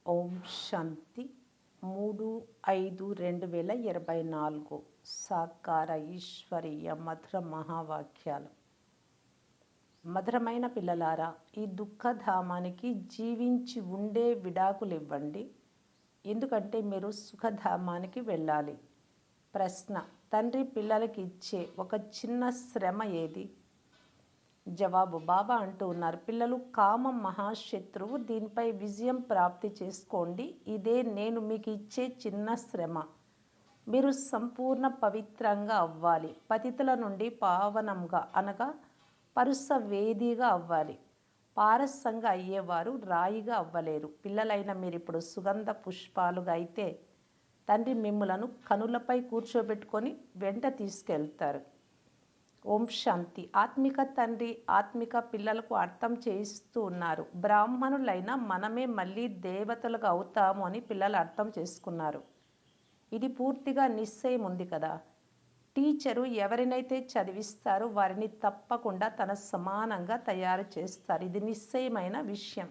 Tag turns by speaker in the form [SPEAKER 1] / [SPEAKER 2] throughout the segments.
[SPEAKER 1] ఓం శాంతి 3/5/2024 సాకార ఈశ్వరీయ మధుర మహావాక్యాలు. మధురమైన పిల్లలారా, ఈ దుఃఖధామానికి జీవించి ఉండే విడాకులివ్వండి. ఎందుకంటే మీరు సుఖధామానికి వెళ్ళాలి. ప్రశ్న: తండ్రి పిల్లలకి ఇచ్చే ఒక చిన్న శ్రమ ఏది? జవాబు: బాబా అంటూ ఉన్నారు, పిల్లలు కామం మహాశత్రువు, దీనిపై విజయం ప్రాప్తి చేసుకోండి. ఇదే నేను మీకు ఇచ్చే చిన్న శ్రమ. మీరు సంపూర్ణ పవిత్రంగా అవ్వాలి. పతితుల నుండి పావనంగా అనగా పరుస వేదిగా అవ్వాలి. పారసంగా అయ్యేవారు రాయిగా అవ్వలేరు. పిల్లలైన మీరిప్పుడు సుగంధ పుష్పాలుగా అయితే తండ్రి మిమ్ములను కనులపై కూర్చోబెట్టుకొని వెంట తీసుకెళ్తారు. ఓం శాంతి. ఆత్మిక తండ్రి ఆత్మిక పిల్లలకు అర్థం చేయిస్తూ ఉన్నారు. బ్రాహ్మణులైన మనమే మళ్ళీ దేవతలుగా అవుతాము అని పిల్లలు అర్థం చేసుకున్నారు. ఇది పూర్తిగా నిశ్చయం ఉంది కదా. టీచరు ఎవరినైతే చదివిస్తారో వారిని తప్పకుండా తన సమానంగా తయారు చేస్తారు. ఇది నిశ్చయమైన విషయం.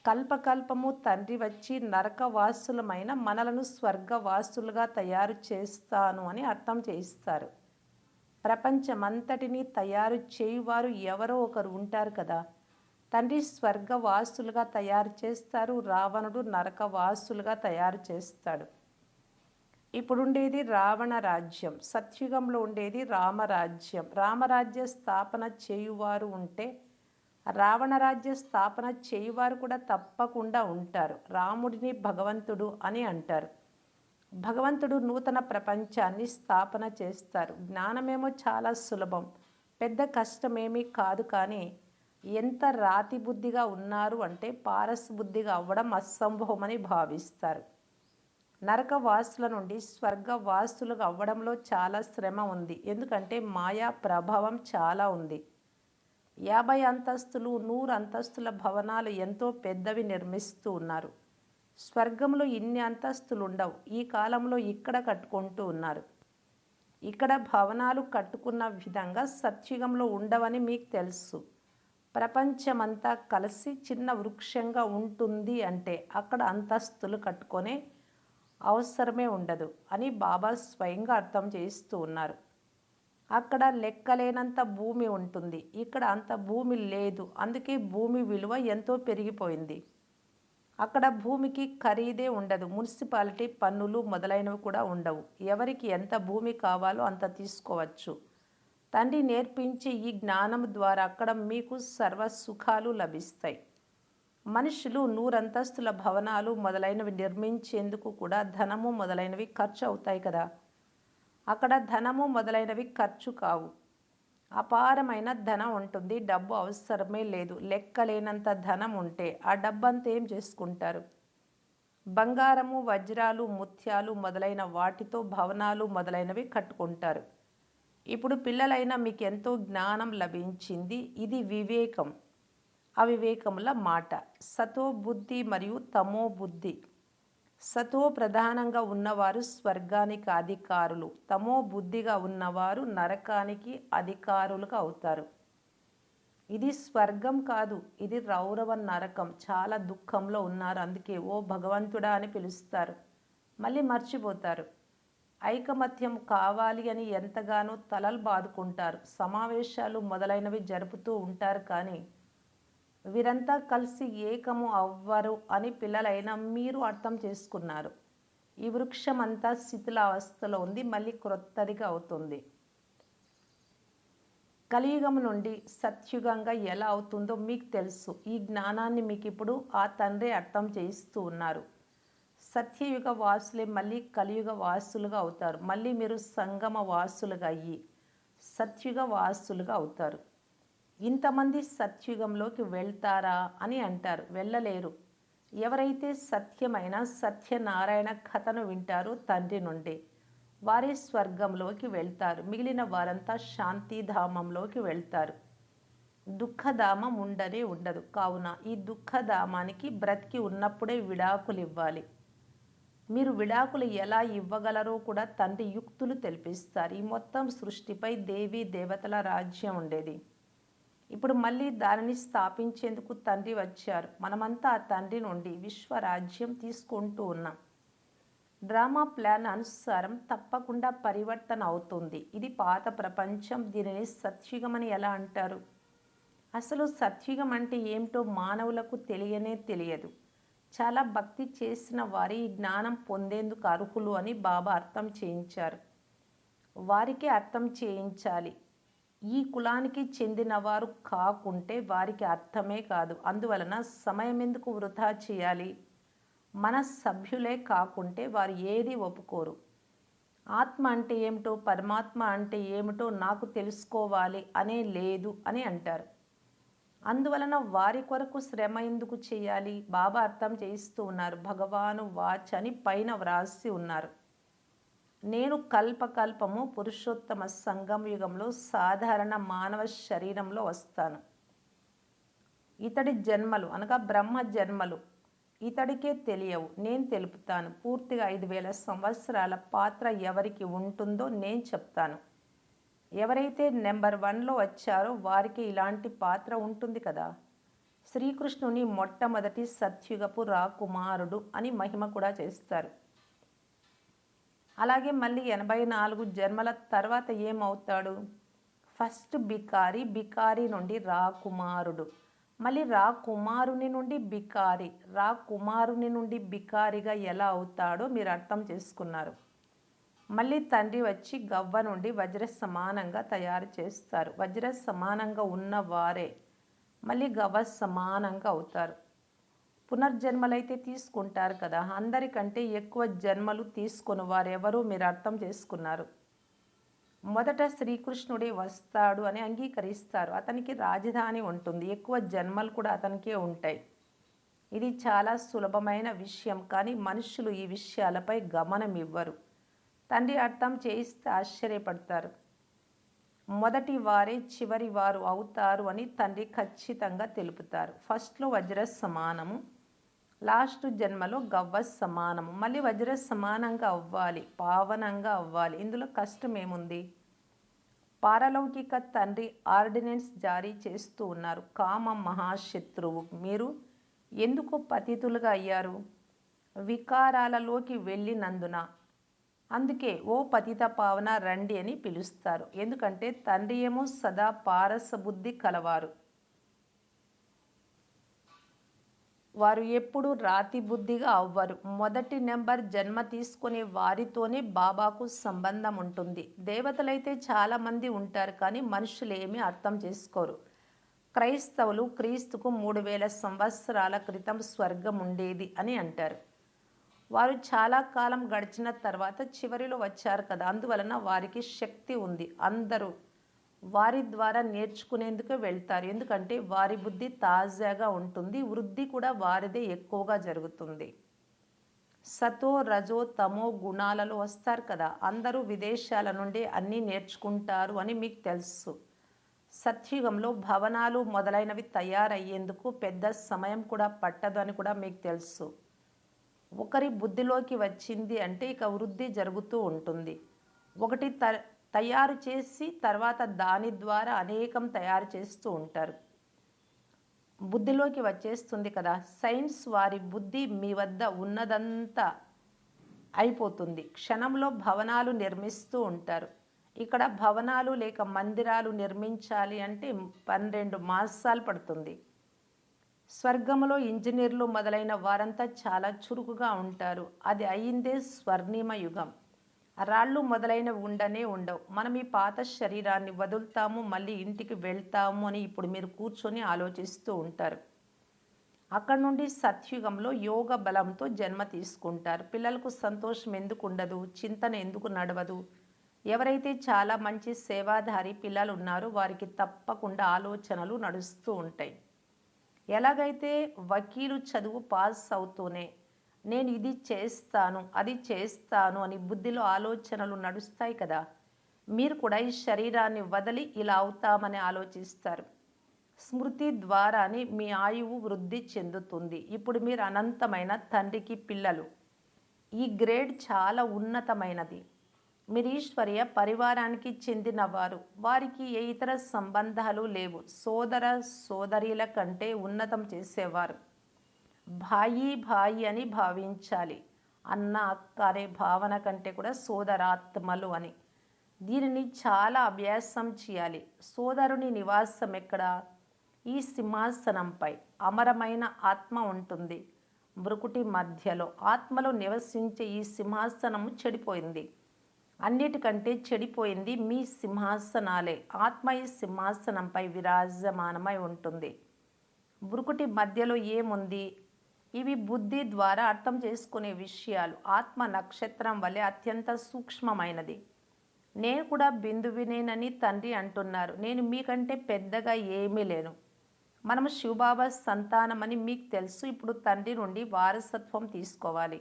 [SPEAKER 1] కల్పకల్పము తండ్రి వచ్చి నరకవాసులమైన మనలను స్వర్గవాసులుగా తయారు చేస్తాను అని అర్థం చేయిస్తారు. ప్రపంచమంతటినీ తయారు చేయువారు ఎవరో ఒకరు ఉంటారు కదా. తండ్రి స్వర్గవాసులుగా తయారు చేస్తారు, రావణుడు నరకవాసులుగా తయారు చేస్తాడు. ఇప్పుడుండేది రావణ రాజ్యం, సత్యుగంలో ఉండేది రామరాజ్యం. రామరాజ్య స్థాపన చేయువారు ఉంటే రావణరాజ్య స్థాపన చేయువారు కూడా తప్పకుండా ఉంటారు. రాముడిని భగవంతుడు అని అంటారు. భగవంతుడు నూతన ప్రపంచాన్ని స్థాపన చేస్తారు. జ్ఞానమేమో చాలా సులభం, పెద్ద కష్టమేమీ కాదు. కానీ ఎంత రాతి బుద్ధిగా ఉన్నారు అంటే పారస్ బుద్ధిగా అవ్వడం అసంభవమని భావిస్తారు. నరకవాసుల నుండి స్వర్గవాసులుగా అవ్వడంలో చాలా శ్రమ ఉంది. ఎందుకంటే మాయా ప్రభావం చాలా ఉంది. 50 అంతస్తులు 100 అంతస్తుల భవనాలు ఎంతో పెద్దవి నిర్మిస్తూ ఉన్నారు. స్వర్గంలో ఇన్ని అంతస్తులు ఉండవు. ఈ కాలంలో ఇక్కడ కట్టుకుంటూ ఉన్నారు. ఇక్కడ భవనాలు కట్టుకున్న విధంగా సత్యుగంలో ఉండవని మీకు తెలుసు. ప్రపంచమంతా కలిసి చిన్న వృక్షంగా ఉంటుంది అంటే అక్కడ అంతస్తులు కట్టుకునే అవసరమే ఉండదు అని బాబా స్వయంగా అర్థం చేస్తూ ఉన్నారు. అక్కడ లెక్కలేనంత భూమి ఉంటుంది, ఇక్కడ అంత భూమి లేదు. అందుకే భూమి విలువ ఎంతో పెరిగిపోయింది. అక్కడ భూమికి ఖరీదే ఉండదు. మున్సిపాలిటీ పన్నులు మొదలైనవి కూడా ఉండవు. ఎవరికి ఎంత భూమి కావాలో అంత తీసుకోవచ్చు. తండ్రి నేర్పించే ఈ జ్ఞానం ద్వారా అక్కడ మీకు సర్వ సుఖాలు లభిస్తాయి. మనుషులు 100 అంతస్తుల భవనాలు మొదలైనవి నిర్మించేందుకు కూడా ధనము మొదలైనవి ఖర్చు అవుతాయి కదా. అక్కడ ధనము మొదలైనవి ఖర్చు కావు. అపారమైన ధనం ఉంటుంది, డబ్బు అవసరమే లేదు. లెక్కలేనంత ధనం ఉంటే ఆ డబ్బంతా ఏం చేసుకుంటారు? బంగారము, వజ్రాలు, ముత్యాలు మొదలైన వాటితో భవనాలు మొదలైనవి కట్టుకుంటారు. ఇప్పుడు పిల్లలైన మీకు ఎంతో జ్ఞానం లభించింది. ఇది వివేకం, అవివేకముల మాట. సతో బుద్ధి మరియు తమో బుద్ధి. సతో ప్రధానంగా ఉన్నవారు స్వర్గానికి అధికారులు, తమో బుద్ధిగా ఉన్నవారు నరకానికి అధికారులుగా అవుతారు. ఇది స్వర్గం కాదు, ఇది రౌరవ నరకం. చాలా దుఃఖంలో ఉన్నారు, అందుకే ఓ భగవంతుడా అని పిలుస్తారు, మళ్ళీ మర్చిపోతారు. ఐకమత్యం కావాలి అని ఎంతగానో తలలు బాదుకుంటారు. సమావేశాలు మొదలైనవి జరుపుతూ ఉంటారు. కానీ వీరంతా కలిసి ఏకము అవ్వరు అని పిల్లలైన మీరు అర్థం చేసుకున్నారు. ఈ వృక్షం అంతా శిథిలావస్థలో ఉంది, మళ్ళీ క్రొత్తదిగా అవుతుంది. కలియుగం నుండి సత్యుగంగా ఎలా అవుతుందో మీకు తెలుసు. ఈ జ్ఞానాన్ని మీకు ఇప్పుడు ఆ తండ్రి అర్థం చేయిస్తూ ఉన్నారు. సత్యయుగ వాసులే మళ్ళీ కలియుగ వాసులుగా అవుతారు. మళ్ళీ మీరు సంగమ వాసులుగా అయ్యి సత్యుగ వాసులుగా అవుతారు. ఇంతమంది సత్యుగంలోకి వెళ్తారా అని అంటారు. వెళ్ళలేరు. ఎవరైతే సత్యమైన సత్యనారాయణ కథను వింటారో తండ్రి నుండి వారే స్వర్గంలోకి వెళ్తారు. మిగిలిన వారంతా శాంతిధామంలోకి వెళ్తారు. దుఃఖధామం ఉండనే ఉండదు. కావున ఈ దుఃఖధామానికి బ్రతికి ఉన్నప్పుడే విడాకులు ఇవ్వాలి. మీరు విడాకులు ఎలా ఇవ్వగలరో కూడా తండ్రి యుక్తులు తెలిపిస్తారు. ఈ మొత్తం సృష్టిపై దేవీ దేవతల రాజ్యం ఉండేది. ఇప్పుడు మళ్ళీ దానిని స్థాపించేందుకు తండ్రి వచ్చారు. మనమంతా ఆ తండ్రి నుండి విశ్వరాజ్యం తీసుకుంటూ ఉన్నాం. డ్రామా ప్లాన్ అనుసారం తప్పకుండా పరివర్తన అవుతుంది. ఇది పాత ప్రపంచం. దీనిని సత్యుగమని ఎలా అంటారు? అసలు సత్యుగం అంటే ఏమిటో మానవులకు తెలియనే తెలియదు. చాలా భక్తి చేసిన వారి ఈ జ్ఞానం పొందేందుకు అర్హులు అని బాబా అర్థం చేయించారు. వారికే అర్థం చేయించాలి. ఈ కులానికి చెందినవారు కాకుంటే వారికి అర్థమే కాదు. అందువలన సమయం ఎందుకు వృధా చేయాలి? మన సభ్యులే కాకుంటే వారు ఏది ఒప్పుకోరు. ఆత్మ అంటే ఏమిటో, పరమాత్మ అంటే ఏమిటో నాకు తెలుసుకోవాలి అనే లేదు అని అంటారు. అందువలన వారి కొరకు శ్రమ ఎందుకు చేయాలి? బాబా అర్థం చేయిస్తూ ఉన్నారు. భగవాను వాచ్ అని పైన వ్రాసి ఉన్నారు. నేను కల్పకల్పము పురుషోత్తమ సంగమ యుగంలో సాధారణ మానవ శరీరంలో వస్తాను. ఇతడి జన్మలు అనగా బ్రహ్మ జన్మలు ఇతడికే తెలియవు, నేను తెలుపుతాను. పూర్తిగా 5000 సంవత్సరాల పాత్ర ఎవరికి ఉంటుందో నేను చెప్తాను. ఎవరైతే నెంబర్ 1లో వచ్చారో వారికి ఇలాంటి పాత్ర ఉంటుంది కదా. శ్రీకృష్ణుని మొట్టమొదటి సత్యుగపు రాకుమారుడు అని మహిమ కూడా చేస్తారు. అలాగే మళ్ళీ 84 జన్మల తర్వాత ఏమవుతాడు? ఫస్ట్ బికారి, బికారి నుండి రాకుమారుడు, మళ్ళీ రాకుమారుని నుండి బికారి, రాకుమారుని నుండి బికారిగా ఎలా అవుతాడో మీరు అర్థం చేసుకున్నారు. మళ్ళీ తండ్రి వచ్చి గవ్వ నుండి వజ్ర సమానంగా తయారు చేస్తారు. వజ్ర సమానంగా ఉన్నవారే మళ్ళీ గవ్వ సమానంగా అవుతారు. పునర్జన్మలైతే తీసుకుంటారు కదా. అందరికంటే ఎక్కువ జన్మలు తీసుకుని వారెవరూ మీరు అర్థం చేసుకున్నారు. మొదట శ్రీకృష్ణుడే వస్తాడు అని అంగీకరిస్తారు. అతనికి రాజధాని ఉంటుంది. ఎక్కువ జన్మలు కూడా అతనికే ఉంటాయి. ఇది చాలా సులభమైన విషయం. కానీ మనుషులు ఈ విషయాలపై గమనం ఇవ్వరు. తండ్రి అర్థం చేయిస్తే ఆశ్చర్యపడతారు. మొదటి వారే చివరి వారు అవుతారు అని తండ్రి ఖచ్చితంగా తెలుపుతారు. ఫస్ట్లో వజ్ర సమానము, లాస్ట్ జన్మలో గవ్వ సమానము. మళ్ళీ వజ్ర సమానంగా అవ్వాలి, పావనంగా అవ్వాలి. ఇందులో కష్టం ఏముంది? పారలౌకిక తండ్రి ఆర్డినెన్స్ జారీ చేస్తూ ఉన్నారు. కామ మహాశత్రువు. మీరు ఎందుకు పతితులుగా అయ్యారు? వికారాలలోకి వెళ్ళినందున. అందుకే ఓ పతిత పావన రండి అని పిలుస్తారు. ఎందుకంటే తండ్రి ఏమో సదా పారస బుద్ధి కలవారు. వారు ఎప్పుడు రాతి బుద్ధిగా అవ్వరు. మొదటి నెంబర్ జన్మ తీసుకునే వారితోనే బాబాకు సంబంధం ఉంటుంది. దేవతలైతే చాలామంది ఉంటారు, కానీ మనుషులు ఏమీ అర్థం చేసుకోరు. క్రైస్తవులు క్రీస్తుకు 3000 సంవత్సరాల క్రితం స్వర్గం ఉండేది అని అంటారు. వారు చాలా కాలం గడిచిన తర్వాత చివరిలో వచ్చారు కదా. అందువలన వారికి శక్తి ఉంది. అందరూ వారి ద్వారా నేర్చుకునేందుకు వెళ్తారు. ఎందుకంటే వారి బుద్ధి తాజాగా ఉంటుంది. వృద్ధి కూడా వారిదే ఎక్కువగా జరుగుతుంది. సతో రజో తమో గుణాలలో వస్తారు కదా. అందరూ విదేశాల నుండి అన్నీ నేర్చుకుంటారు అని మీకు తెలుసు. సత్యుగంలో భవనాలు మొదలైనవి తయారయ్యేందుకు పెద్ద సమయం కూడా పట్టదు అని కూడా మీకు తెలుసు. ఒకరి బుద్ధిలోకి వచ్చింది అంటే ఇక వృద్ధి జరుగుతూ ఉంటుంది. ఒకటి తయారు చేసి తర్వాత దాని ద్వారా అనేకం తయారు చేస్తూ ఉంటారు. బుద్ధిలోకి వచ్చేస్తుంది కదా. సైన్స్ వారి బుద్ధి మీ వద్ద ఉన్నదంతా అయిపోతుంది. క్షణంలో భవనాలు నిర్మిస్తూ ఉంటారు. ఇక్కడ భవనాలు లేక మందిరాలు నిర్మించాలి అంటే 12 మాసాలు పడుతుంది. స్వర్గంలో ఇంజనీర్లు మొదలైన వారంతా చాలా చురుకుగా ఉంటారు. అది అయిందే స్వర్ణిమ యుగం. రాళ్ళు మొదలైనవి ఉండనే ఉండవు. మనం ఈ పాత శరీరాన్ని వదులుతాము, మళ్ళీ ఇంటికి వెళ్తాము అని ఇప్పుడు మీరు కూర్చొని ఆలోచిస్తూ ఉంటారు. అక్కడ నుండి సత్యుగంలో యోగ బలంతో జన్మ తీసుకుంటారు. పిల్లలకు సంతోషం ఎందుకు ఉండదు? చింతన ఎందుకు నడవదు? ఎవరైతే చాలా మంచి సేవాధారి పిల్లలు ఉన్నారో వారికి తప్పకుండా ఆలోచనలు నడుస్తూ ఉంటాయి. ఎలాగైతే వకీలు చదువు పాస్ అవుతూనే నేను ఇది చేస్తాను, అది చేస్తాను అని బుద్ధిలో ఆలోచనలు నడుస్తాయి కదా. మీరు కూడా ఈ శరీరాన్ని వదిలి ఇలా అవుతామని ఆలోచిస్తారు. స్మృతి ద్వారానే మీ ఆయువు వృద్ధి చెందుతుంది. ఇప్పుడు మీరు అనంతమైన తండ్రికి పిల్లలు. ఈ గ్రేడ్ చాలా ఉన్నతమైనది. మీరీశ్వరీయ పరివారానికి చెందినవారు. వారికి ఏ ఇతర సంబంధాలు లేవు. సోదర సోదరీల కంటే ఉన్నతం చేసేవారు. భాయి భాయి అని భావించాలి. అన్న అక్క అనే భావన కంటే కూడా సోదరాత్మలు అని. దీనిని చాలా అభ్యాసం చేయాలి. సోదరుని నివాసం ఎక్కడ? ఈ సింహాసనంపై అమరమైన ఆత్మ ఉంటుంది. భృకుటి మధ్యలో ఆత్మలో నివసించే ఈ సింహాసనము చెడిపోయింది. అన్నిటికంటే చెడిపోయింది మీ సింహాసనాలే. ఆత్మ ఈ సింహాసనంపై విరాజమానమై ఉంటుంది. భృకుటి మధ్యలో ఏముంది? ఇవి బుద్ధి ద్వారా అర్థం చేసుకునే విషయాలు. ఆత్మ నక్షత్రం వలె అత్యంత సూక్ష్మమైనది. నేను కూడా బిందువినేనని తండ్రి అంటున్నారు. నేను మీకంటే పెద్దగా ఏమీ లేను. మనము శివబాబా సంతానమని మీకు తెలుసు. ఇప్పుడు తండ్రి నుండి వారసత్వం తీసుకోవాలి.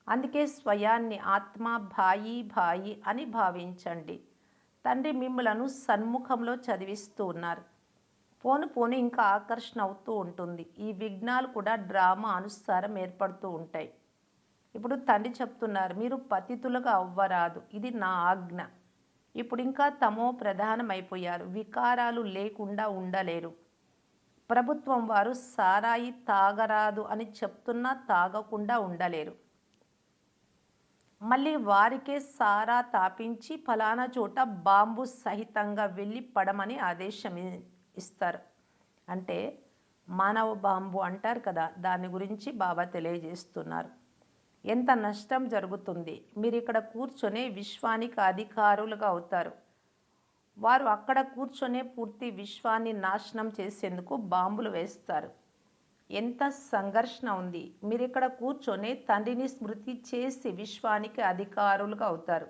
[SPEAKER 1] అందుకే స్వయాన్ని ఆత్మ భాయి భాయి అని భావించండి. తండ్రి మిమ్మలను సన్ముఖంలో చదివిస్తూ ఉన్నారు. పోను పోను ఇంకా ఆకర్షణ అవుతూ ఉంటుంది. ఈ విఘ్నాలు కూడా డ్రామా అనుసారం ఏర్పడుతూ ఉంటాయి. ఇప్పుడు తండ్రి చెప్తున్నారు, మీరు పతితులుగా అవ్వరాదు. ఇది నా ఆజ్ఞ. ఇప్పుడు ఇంకా తమో ప్రధానమైపోయారు. వికారాలు లేకుండా ఉండలేరు. ప్రభుత్వం వారు సారాయి తాగరాదు అని చెప్తున్నా తాగకుండా ఉండలేరు. మళ్ళీ వారికే సారా తాపించి ఫలానా చోట బాంబు సహితంగా వెళ్ళి పడమని ఆదేశం ఇస్తారు. అంటే మానవ బాంబు అంటారు కదా, దాని గురించి బాబా తెలియజేస్తున్నారు. ఎంత నష్టం జరుగుతుంది. మీరు ఇక్కడ కూర్చొని విశ్వానికి అధికారులుగా అవుతారు. వారు అక్కడ కూర్చొనే పూర్తి విశ్వాన్ని నాశనం చేసేందుకు బాంబులు వేస్తారు. ఎంత సంఘర్షణ ఉంది. మీరు ఇక్కడ కూర్చొని తండ్రిని స్మృతి చేసి విశ్వానికి అధికారులుగా అవుతారు.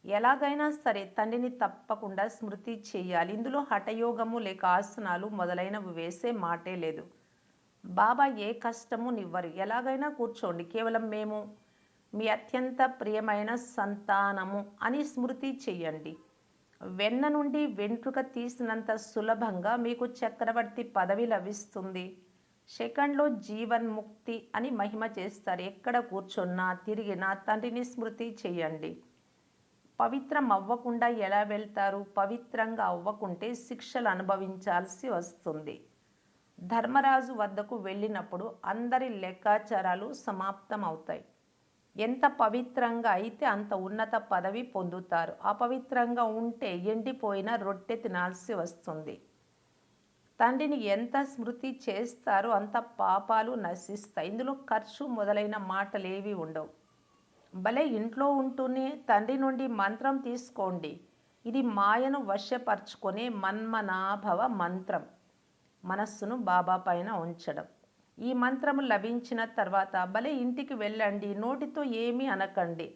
[SPEAKER 1] ఎలాగైనా సరే తండ్రిని తప్పకుండా స్మృతి చేయాలి. ఇందులో హఠయోగము లేక ఆసనాలు మొదలైనవి వేసే మాటే లేదు. బాబా ఏ కష్టము నివ్వరు. ఎలాగైనా కూర్చోండి. కేవలం మేము మీ అత్యంత ప్రియమైన సంతానము అని స్మృతి చెయ్యండి. వెన్న నుండి వెంట్రుక తీసినంత సులభంగా మీకు చక్రవర్తి పదవి లభిస్తుంది. సెకండ్లో జీవన్ముక్తి అని మహిమ చేస్తారు. ఎక్కడ కూర్చున్నా తిరిగినా తండ్రిని స్మృతి చేయండి. పవిత్రం అవ్వకుండా ఎలా వెళ్తారు? పవిత్రంగా అవ్వకుంటే శిక్షలు అనుభవించాల్సి వస్తుంది. ధర్మరాజు వద్దకు వెళ్ళినప్పుడు అందరి లెక్కాచారాలు సమాప్తం అవుతాయి. ఎంత పవిత్రంగా అయితే అంత ఉన్నత పదవి పొందుతారు. అపవిత్రంగా ఉంటే ఎండిపోయిన రొట్టె తినాల్సి వస్తుంది. తండ్రిని ఎంత స్మృతి చేస్తారో అంత పాపాలు నశిస్తాయి. ఇందులో ఖర్చు మొదలైన మాటలేవి ఉండవు. భలే ఇంట్లో ఉంటూనే తండ్రి నుండి మంత్రం తీసుకోండి. ఇది మాయను వశపరుచుకునే మన్మనాభవ మంత్రం. మనస్సును బాబా పైన ఉంచడం. ఈ మంత్రము లభించిన తర్వాత భలే ఇంటికి వెళ్ళండి. నోటితో ఏమీ అనకండి.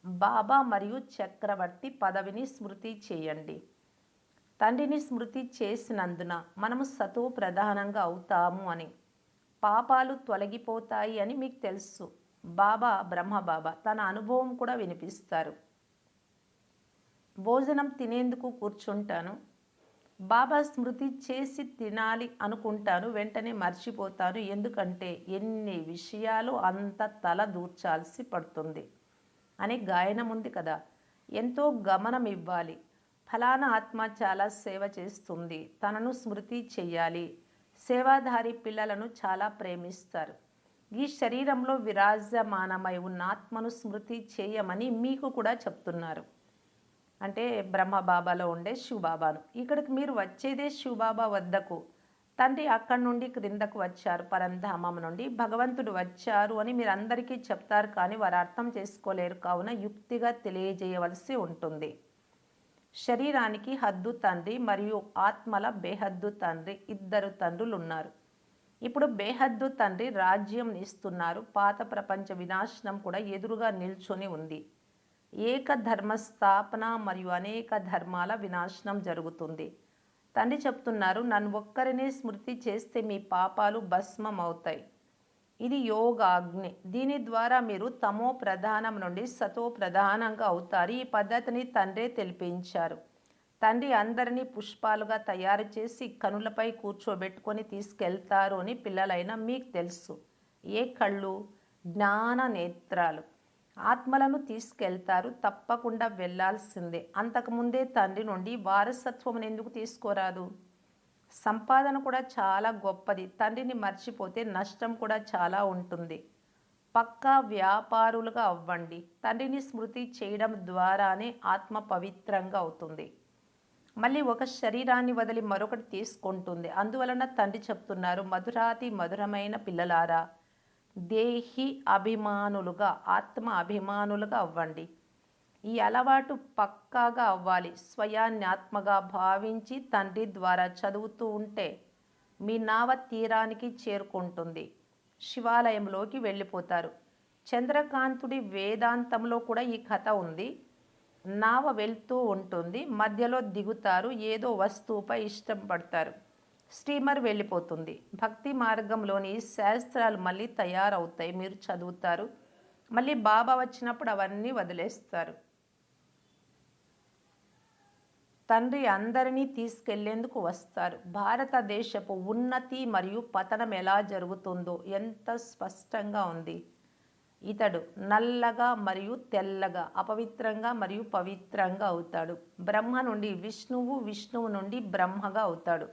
[SPEAKER 1] బాబా మరియు చక్రవర్తి పదవిని స్మృతి చేయండి. తండ్రిని స్మృతి చేసినందున మనము సతో ప్రధానంగా అవుతాము అని. పాపాలు తొలగిపోతాయి అని మీకు తెలుసు. బాబా బ్రహ్మబాబా తన అనుభవం కూడా వినిపిస్తారు. భోజనం తినేందుకు కూర్చుంటాను. బాబా స్మృతి చేసి తినాలి అనుకుంటాను. వెంటనే మర్చిపోతాను. ఎందుకంటే ఎన్ని విషయాలు అంత తల దూర్చాల్సి పడుతుంది అని గాయనం ఉంది కదా. ఎంతో గమనం ఇవ్వాలి. ఫలానా ఆత్మ చాలా సేవ చేస్తుంది, తనను స్మృతి చెయ్యాలి. సేవాధారి పిల్లలను చాలా ప్రేమిస్తారు. ఈ శరీరంలో విరాజమానమై ఉన్న ఆత్మను స్మృతి చేయమని మీకు కూడా చెప్తున్నారు. అంటే బ్రహ్మబాబాలో ఉండే శివబాబాను. ఇక్కడికి మీరు వచ్చేదే శివబాబా వద్దకు. తండ్రి అక్కడి నుండి క్రిందకు వచ్చారు. పరంధామం నుండి భగవంతుడు వచ్చారు అని మీరు అందరికీ చెప్తారు. కానీ వారు అర్థం చేసుకోలేరు. కావున యుక్తిగా తెలియజేయవలసి ఉంటుంది. శరీరానికి హద్దు తండ్రి మరియు ఆత్మల బేహద్దు తండ్రి, ఇద్దరు తండ్రులు ఉన్నారు. ఇప్పుడు బేహద్దు తండ్రి రాజ్యం ఇస్తున్నారు. పాత ప్రపంచ వినాశనం కూడా ఎదురుగా నిల్చొని ఉంది. ఏక ధర్మ స్థాపన మరియు అనేక ధర్మాల వినాశనం జరుగుతుంది. తండ్రి చెప్తున్నారు, నన్ను ఒక్కరినే స్మృతి చేస్తే మీ పాపాలు భస్మం అవుతాయి. ఇది యోగాగ్ని. దీని ద్వారా మీరు తమో ప్రధానం నుండి సతో ప్రధానంగా అవుతారు. ఈ పద్ధతిని తండ్రే తెలిపించారు. తండ్రి అందరినీ పుష్పాలుగా తయారు చేసి కనులపై కూర్చోబెట్టుకొని తీసుకెళ్తారు అని పిల్లలైన మీకు తెలుసు. ఏ కళ్ళు? జ్ఞాన నేత్రాలు. ఆత్మలను తీసుకెళ్తారు, తప్పకుండా వెళ్ళాల్సిందే. అంతకుముందే తండ్రి నుండి వారసత్వం ఎందుకు తీసుకోరాదు? సంపాదన కూడా చాలా గొప్పది. తండ్రిని మర్చిపోతే నష్టం కూడా చాలా ఉంటుంది. పక్కా వ్యాపారులుగా అవ్వండి. తండ్రిని స్మృతి చేయడం ద్వారానే ఆత్మ పవిత్రంగా అవుతుంది. మళ్ళీ ఒక శరీరాన్ని వదిలి మరొకటి తీసుకుంటుంది. అందువలన తండ్రి చెప్తున్నారు, మధురాతి మధురమైన పిల్లలారా, దేహి అభిమానులుగా, ఆత్మ అభిమానులుగా అవ్వండి. ఈ అలవాటు పక్కాగా అవ్వాలి. స్వయాన్ని ఆత్మగా భావించి తండ్రి ద్వారా చదువుతూ ఉంటే మీ నావ తీరానికి చేరుకుంటుంది. శివాలయంలోకి వెళ్ళిపోతారు. చంద్రకాంతుడి వేదాంతంలో కూడా ఈ కథ ఉంది. నావ వెళ్తూ ఉంటుంది, మధ్యలో దిగుతారు, ఏదో వస్తువుపై ఇష్టం పడతారు, స్టీమర్ వెళ్ళిపోతుంది. భక్తి మార్గంలోని శాస్త్రాలు మళ్ళీ తయారవుతాయి, మీరు చదువుతారు. మళ్ళీ బాబా వచ్చినప్పుడు అవన్నీ వదిలేస్తారు. తండ్రి అందరినీ తీసుకెళ్లేందుకు వస్తారు. భారతదేశపు ఉన్నతి మరియు పతనం ఎలా జరుగుతుందో ఎంత స్పష్టంగా ఉంది. ఇతడు నల్లగా మరియు తెల్లగా, అపవిత్రంగా మరియు పవిత్రంగా అవుతాడు. బ్రహ్మ నుండి విష్ణువు, విష్ణువు నుండి బ్రహ్మగా అవుతాడు.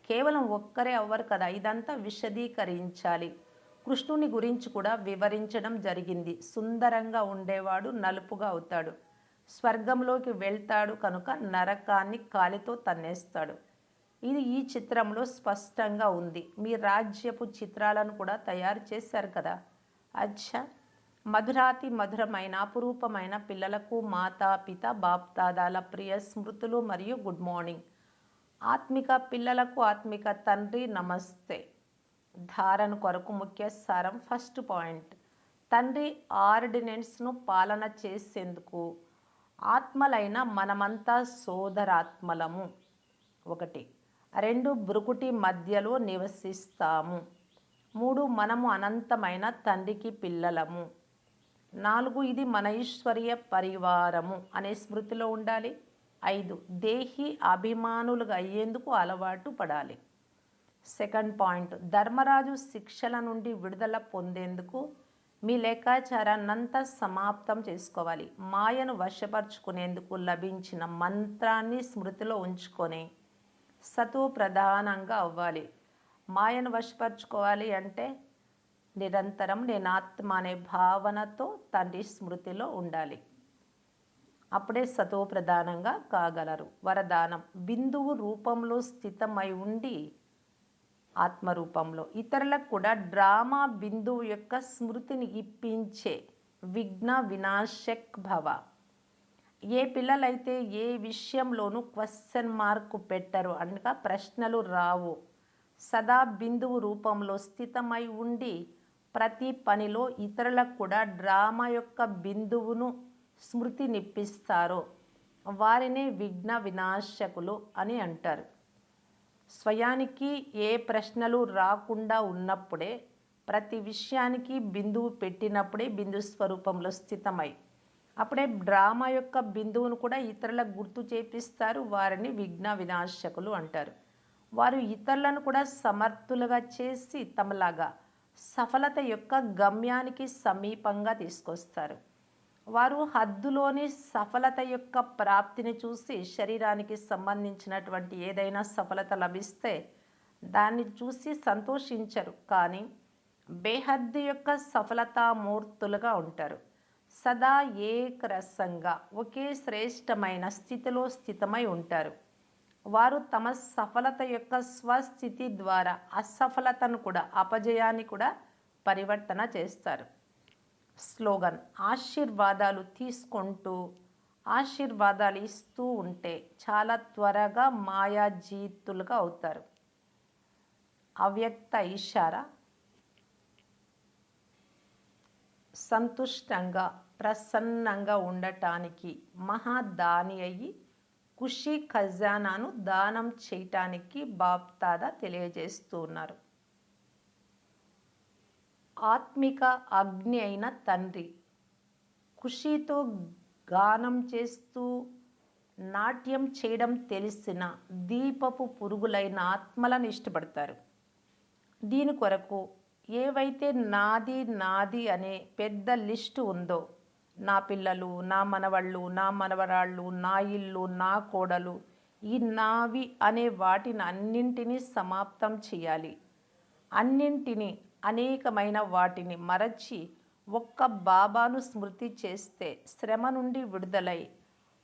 [SPEAKER 1] కేవలం ఒక్కరే అవ్వరు కదా, ఇదంతా విశదీకరించాలి. కృష్ణుని గురించి కూడా వివరించడం జరిగింది. సుందరంగా ఉండేవాడు నలుపుగా అవుతాడు. స్వర్గంలోకి వెళ్తాడు కనుక నరకాన్ని కాలితో తన్నేస్తాడు. ఇది ఈ చిత్రంలో స్పష్టంగా ఉంది. మీ రాజ్యపు చిత్రాలను కూడా తయారు చేశారు కదా. అచ్చా, మధురాతి మధురమైన అపురూపమైన పిల్లలకు మాతా పిత బాప్దాదాల ప్రియ స్మృతులు మరియు గుడ్ మార్నింగ్. ఆత్మిక పిల్లలకు ఆత్మిక తండ్రి నమస్తే. ధారణ కొరకు ముఖ్య సారం. ఫస్ట్ పాయింట్, తండ్రి ఆర్డినెన్స్ను పాలన చేసేందుకు ఆత్మలైన మనమంతా సోదరాత్మలము. 1. 2. బ్రుకుటి మధ్యలో నివసిస్తాము. 3. మనము అనంతమైన తండ్రికి పిల్లలము. 4. ఇది మన ఈశ్వరీయ పరివారము అనే స్మృతిలో ఉండాలి. 5. దేహి అభిమానులుగా అయ్యేందుకు అలవాటు పడాలి. సెకండ్ పాయింట్, ధర్మరాజు శిక్షల నుండి విడుదల పొందేందుకు మీ లెక్కాచారాన్నంతా సమాప్తం చేసుకోవాలి. మాయను వశపరుచుకునేందుకు లభించిన మంత్రాన్ని స్మృతిలో ఉంచుకొని సతో ప్రధానంగా అవ్వాలి. మాయను వశపరుచుకోవాలి అంటే నిరంతరం నేను ఆత్మ అనే భావనతో తండ్రి స్మృతిలో ఉండాలి. అప్పుడే సతో ప్రధానంగా కాగలరు. వరదానం, బిందువు రూపంలో స్థితమై ఉండి ఆత్మరూపంలో ఇతరులకు కూడా డ్రామా బిందువు యొక్క స్మృతిని ఇప్పించే విఘ్న వినాశక్ భవ. ఏ పిల్లలైతే ఏ విషయంలోనూ క్వశ్చన్ మార్క్ పెట్టరు, అనగా ప్రశ్నలు రావు, సదా బిందువు రూపంలో స్థితమై ఉండి ప్రతి పనిలో ఇతరులకు కూడా డ్రామా యొక్క బిందువును స్మృతినిప్పిస్తారో వారినే విఘ్న వినాశకులు అని అంటారు. స్వయానికి ఏ ప్రశ్నలు రాకుండా ఉన్నప్పుడే, ప్రతి విషయానికి బిందువు పెట్టినప్పుడే బిందు స్వరూపంలో స్థితమై అప్పుడే డ్రామా యొక్క బిందువును కూడా ఇతరులకు గుర్తు చేపిస్తారు. వారిని విఘ్న వినాశకులు అంటారు. వారు ఇతరులను కూడా సమర్థులుగా చేసి తమలాగా సఫలత యొక్క గమ్యానికి సమీపంగా తీసుకొస్తారు. వారు హద్దులోని సఫలత యొక్క ప్రాప్తిని చూసి శరీరానికి సంబంధించినటువంటి ఏదైనా సఫలత లభిస్తే దాన్ని చూసి సంతోషించరు, కానీ బేహద్దు యొక్క సఫలతామూర్తులుగా ఉంటారు. సదా ఏకరసంగా ఒకే శ్రేష్టమైన స్థితిలో స్థితమై ఉంటారు. వారు తమ సఫలత యొక్క స్వస్థితి ద్వారా అసఫలతను కూడా, అపజయాన్ని కూడా పరివర్తన చేస్తారు. స్లోగన్, ఆశీర్వాదాలు తీసుకుంటూ ఆశీర్వాదాలు ఇస్తూ ఉంటే చాలా త్వరగా మాయాజీతులుగా అవుతారు. అవ్యక్త ఇషారా, సంతుష్టంగా ప్రసన్నంగా ఉండటానికి, మహాదాని అయ్యి ఖుషీ ఖజానాను దానం చేయటానికి బాప్దాదా తెలియజేస్తూ ఉన్నారు. ఆత్మిక అగ్ని అయిన తండ్రి ఖుషీతో గానం చేస్తూ నాట్యం చేయడం తెలిసిన దీపపు పురుగులైన ఆత్మలను ఇష్టపడతారు. దీని కొరకు ఏవైతే నాది నాది అనే పెద్ద లిస్టు ఉందో నా పిల్లలు, నా మనవళ్ళు, నా మనవరాళ్ళు, నా ఇల్లు, నా కోడలు, ఈ నావి అనే వాటిని అన్నింటినీ సమాప్తం చేయాలి. అన్నింటినీ, అనేకమైన వాటిని మరచి ఒక్క బాబాను స్మృతి చేస్తే శ్రమ నుండి విడుదలై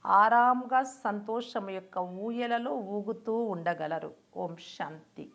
[SPEAKER 1] ఆరాంగా సంతోషం యొక్క ఊయలలో ఊగుతూ ఉండగలరు. ఓం శాంతి.